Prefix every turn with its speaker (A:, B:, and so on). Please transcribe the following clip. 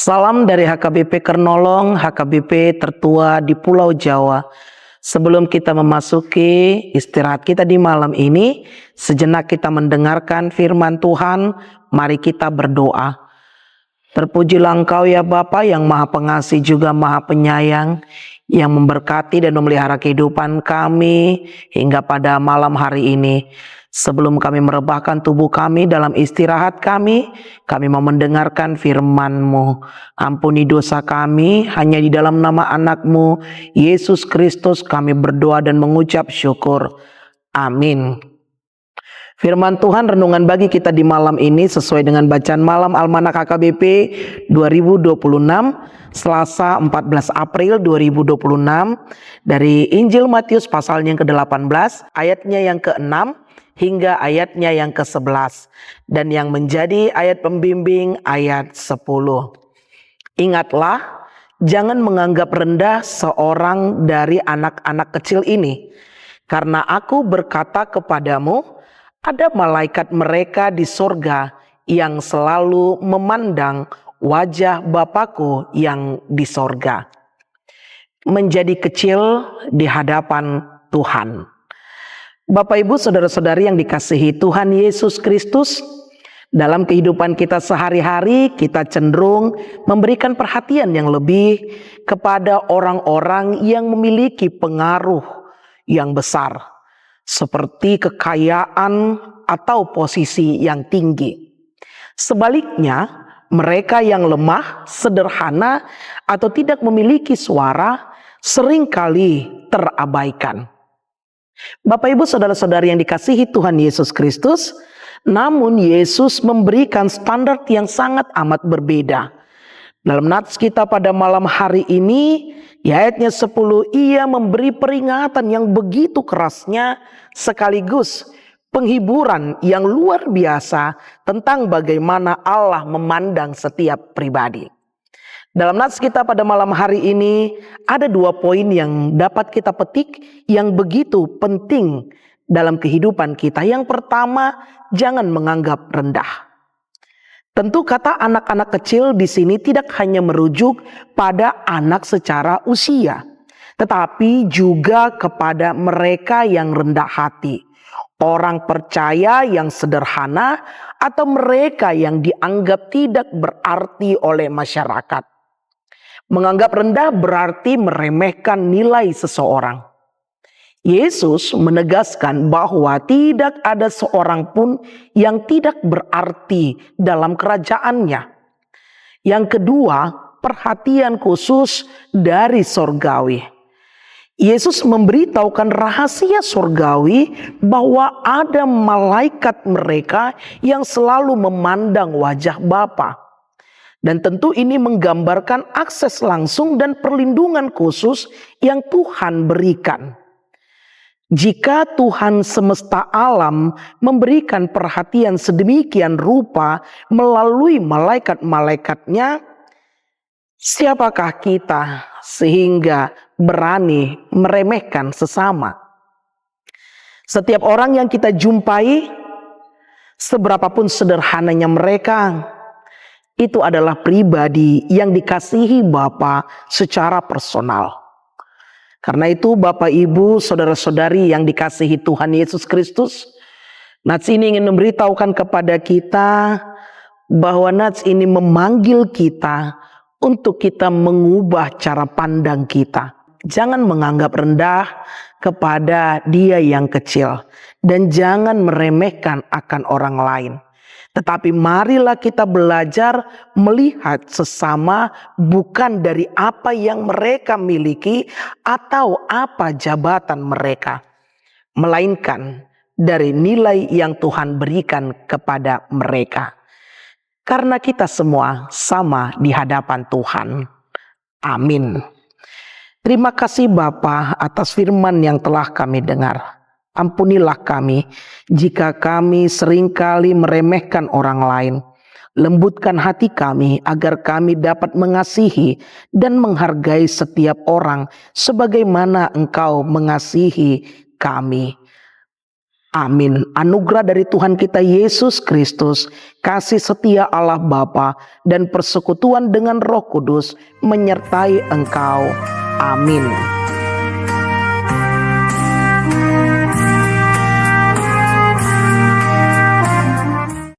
A: Salam dari HKBP Kernolong, HKBP tertua di Pulau Jawa. Sebelum kita memasuki istirahat kita di malam ini, sejenak kita mendengarkan firman Tuhan, mari kita berdoa. Terpujilah Engkau ya Bapa yang Maha Pengasih juga Maha Penyayang, yang memberkati dan memelihara kehidupan kami hingga pada malam hari ini. Sebelum kami merebahkan tubuh kami dalam istirahat kami mau mendengarkan firman-Mu. Ampuni dosa kami, hanya di dalam nama anak-Mu, Yesus Kristus kami berdoa dan mengucap syukur. Amin. Firman Tuhan renungan bagi kita di malam ini sesuai dengan bacaan malam Almanak HKBP 2026, Selasa 14 April 2026, dari Injil Matius pasalnya yang ke-18, ayatnya yang ke-6 hingga ayatnya yang ke-11, dan yang menjadi ayat pembimbing ayat 10. Ingatlah, jangan menganggap rendah seorang dari anak-anak kecil ini, karena aku berkata kepadamu, ada malaikat mereka di sorga yang selalu memandang wajah Bapakku yang di sorga. Menjadi kecil di hadapan Tuhan. Bapak Ibu saudara-saudari yang dikasihi Tuhan Yesus Kristus, dalam kehidupan kita sehari-hari kita cenderung memberikan perhatian yang lebih kepada orang-orang yang memiliki pengaruh yang besar, seperti kekayaan atau posisi yang tinggi. Sebaliknya, mereka yang lemah, sederhana, atau tidak memiliki suara seringkali terabaikan. Bapak Ibu saudara-saudari yang dikasihi Tuhan Yesus Kristus, namun Yesus memberikan standar yang sangat amat berbeda. Dalam nats kita pada malam hari ini, di ayatnya 10, ia memberi peringatan yang begitu kerasnya sekaligus penghiburan yang luar biasa tentang bagaimana Allah memandang setiap pribadi. Dalam nats kita pada malam hari ini ada 2 poin yang dapat kita petik yang begitu penting dalam kehidupan kita. Yang pertama, jangan menganggap rendah. Tentu kata anak-anak kecil di sini tidak hanya merujuk pada anak secara usia, tetapi juga kepada mereka yang rendah hati, orang percaya yang sederhana, atau mereka yang dianggap tidak berarti oleh masyarakat. Menganggap rendah berarti meremehkan nilai seseorang. Yesus menegaskan bahwa tidak ada seorang pun yang tidak berarti dalam kerajaannya. Yang kedua, perhatian khusus dari sorgawi. Yesus memberitahukan rahasia sorgawi bahwa ada malaikat mereka yang selalu memandang wajah Bapa. Dan tentu ini menggambarkan akses langsung dan perlindungan khusus yang Tuhan berikan. Jika Tuhan semesta alam memberikan perhatian sedemikian rupa melalui malaikat-malaikatnya, siapakah kita sehingga berani meremehkan sesama? Setiap orang yang kita jumpai, seberapapun sederhananya mereka, itu adalah pribadi yang dikasihi Bapa secara personal. Karena itu Bapak Ibu saudara-saudari yang dikasihi Tuhan Yesus Kristus, nats ini ingin memberitahukan kepada kita bahwa nats ini memanggil kita untuk kita mengubah cara pandang kita. Jangan menganggap rendah kepada dia yang kecil dan jangan meremehkan akan orang lain. Tetapi marilah kita belajar melihat sesama bukan dari apa yang mereka miliki atau apa jabatan mereka, melainkan dari nilai yang Tuhan berikan kepada mereka. Karena kita semua sama di hadapan Tuhan. Amin. Terima kasih Bapa atas firman yang telah kami dengar. Ampunilah kami jika kami seringkali meremehkan orang lain. Lembutkan hati kami agar kami dapat mengasihi dan menghargai setiap orang sebagaimana Engkau mengasihi kami. Amin. Anugerah dari Tuhan kita Yesus Kristus, kasih setia Allah Bapa, dan persekutuan dengan Roh Kudus menyertai engkau. Amin.